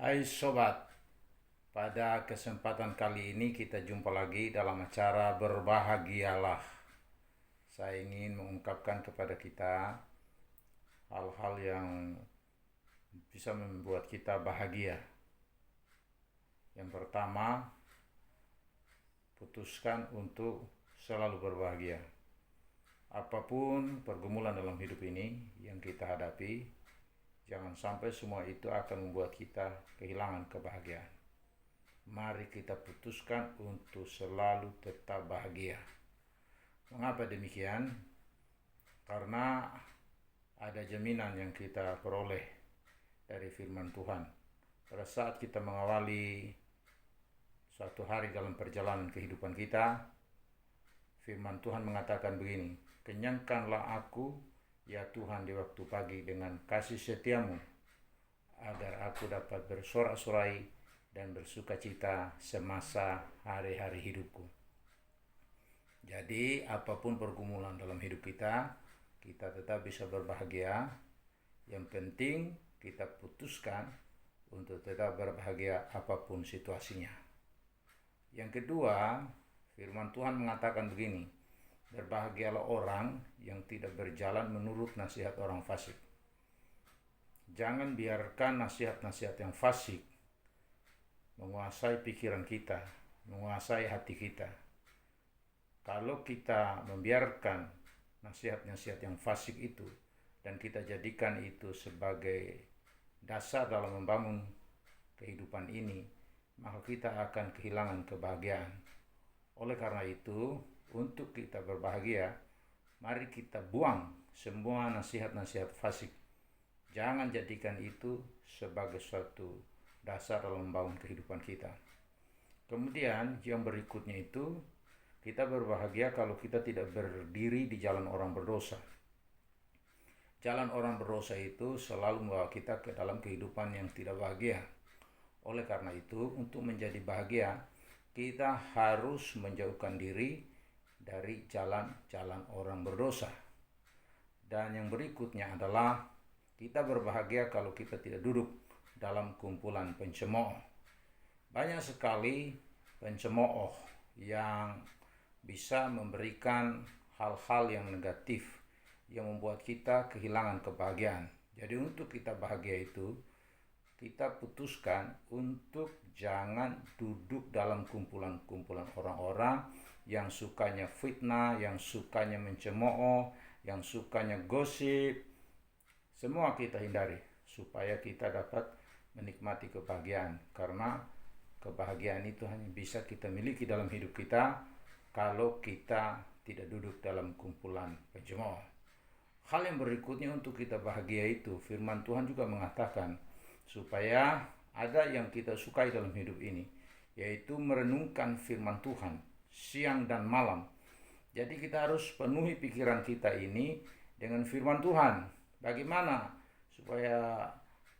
Hai sobat, pada kesempatan kali ini kita jumpa lagi dalam acara Berbahagialah. Saya ingin mengungkapkan kepada kita hal-hal yang bisa membuat kita bahagia. Yang pertama, putuskan untuk selalu berbahagia. Apapun pergumulan dalam hidup ini yang kita hadapi, jangan sampai semua itu akan membuat kita kehilangan kebahagiaan. Mari kita putuskan untuk selalu tetap bahagia. Mengapa demikian? Karena ada jaminan yang kita peroleh dari firman Tuhan. Pada saat kita mengawali suatu hari dalam perjalanan kehidupan kita, firman Tuhan mengatakan begini, kenyangkanlah aku, ya Tuhan, di waktu pagi dengan kasih setiamu, agar aku dapat bersorak-sorai dan bersuka cita semasa hari-hari hidupku. Jadi apapun pergumulan dalam hidup kita tetap bisa berbahagia. Yang penting kita putuskan untuk tetap berbahagia apapun situasinya. Yang kedua, firman Tuhan mengatakan begini, berbahagialah orang yang tidak berjalan menurut nasihat orang fasik. Jangan biarkan nasihat-nasihat yang fasik menguasai pikiran kita, menguasai hati kita. Kalau kita membiarkan nasihat-nasihat yang fasik itu dan kita jadikan itu sebagai dasar dalam membangun kehidupan ini, maka kita akan kehilangan kebahagiaan. Oleh karena itu, untuk kita berbahagia, mari kita buang semua nasihat-nasihat fasik. Jangan jadikan itu sebagai suatu dasar dalam membangun kehidupan kita. Kemudian yang berikutnya itu, kita berbahagia kalau kita tidak berdiri di jalan orang berdosa. Jalan orang berdosa itu selalu membawa kita ke dalam kehidupan yang tidak bahagia. Oleh karena itu, untuk menjadi bahagia, kita harus menjauhkan diri dari jalan-jalan orang berdosa. Dan yang berikutnya adalah kita berbahagia kalau kita tidak duduk dalam kumpulan pencemooh. Banyak sekali pencemooh yang bisa memberikan hal-hal yang negatif yang membuat kita kehilangan kebahagiaan. Jadi untuk kita bahagia itu, kita putuskan untuk jangan duduk dalam kumpulan-kumpulan orang-orang yang sukanya fitnah, yang sukanya mencemooh, yang sukanya gosip. Semua kita hindari supaya kita dapat menikmati kebahagiaan, karena kebahagiaan itu hanya bisa kita miliki dalam hidup kita kalau kita tidak duduk dalam kumpulan pencemooh. Hal yang berikutnya untuk kita bahagia itu, firman Tuhan juga mengatakan supaya ada yang kita sukai dalam hidup ini, yaitu merenungkan firman Tuhan siang dan malam. Jadi kita harus penuhi pikiran kita ini dengan firman Tuhan. Bagaimana supaya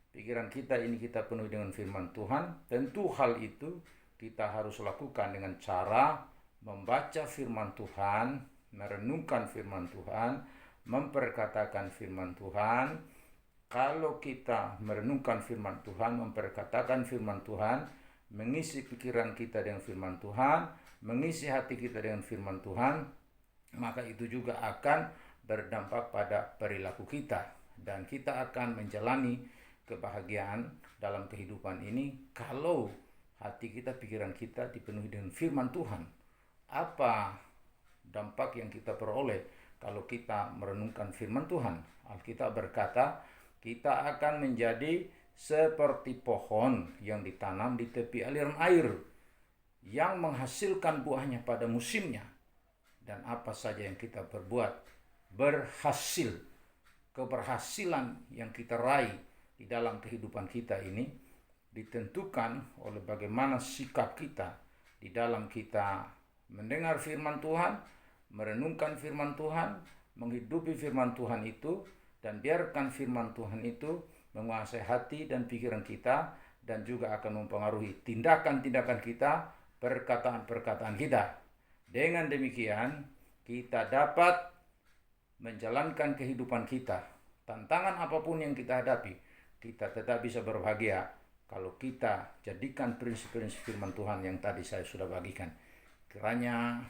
pikiran kita ini kita penuhi dengan firman Tuhan? Tentu hal itu kita harus lakukan dengan cara membaca firman Tuhan, merenungkan firman Tuhan, memperkatakan firman Tuhan. Kalau kita merenungkan firman Tuhan, memperkatakan firman Tuhan, mengisi pikiran kita dengan firman Tuhan, mengisi hati kita dengan firman Tuhan, maka itu juga akan berdampak pada perilaku kita, dan kita akan menjalani kebahagiaan dalam kehidupan ini kalau hati kita, pikiran kita dipenuhi dengan firman Tuhan. Apa dampak yang kita peroleh kalau kita merenungkan firman Tuhan? Alkitab berkata, kita akan menjadi seperti pohon yang ditanam di tepi aliran air, yang menghasilkan buahnya pada musimnya. Dan apa saja yang kita perbuat berhasil. Keberhasilan yang kita raih di dalam kehidupan kita ini ditentukan oleh bagaimana sikap kita di dalam kita mendengar firman Tuhan, merenungkan firman Tuhan, menghidupi firman Tuhan itu, dan biarkan firman Tuhan itu menguasai hati dan pikiran kita, dan juga akan mempengaruhi tindakan-tindakan kita, perkataan-perkataan kita. Dengan demikian, kita dapat menjalankan kehidupan kita. Tantangan apapun yang kita hadapi, kita tetap bisa berbahagia Kalau kita jadikan prinsip-prinsip firman Tuhan yang tadi saya sudah bagikan, kiranya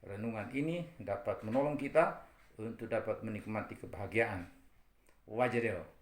renungan ini dapat menolong kita untuk dapat menikmati kebahagiaan. Wajadeo.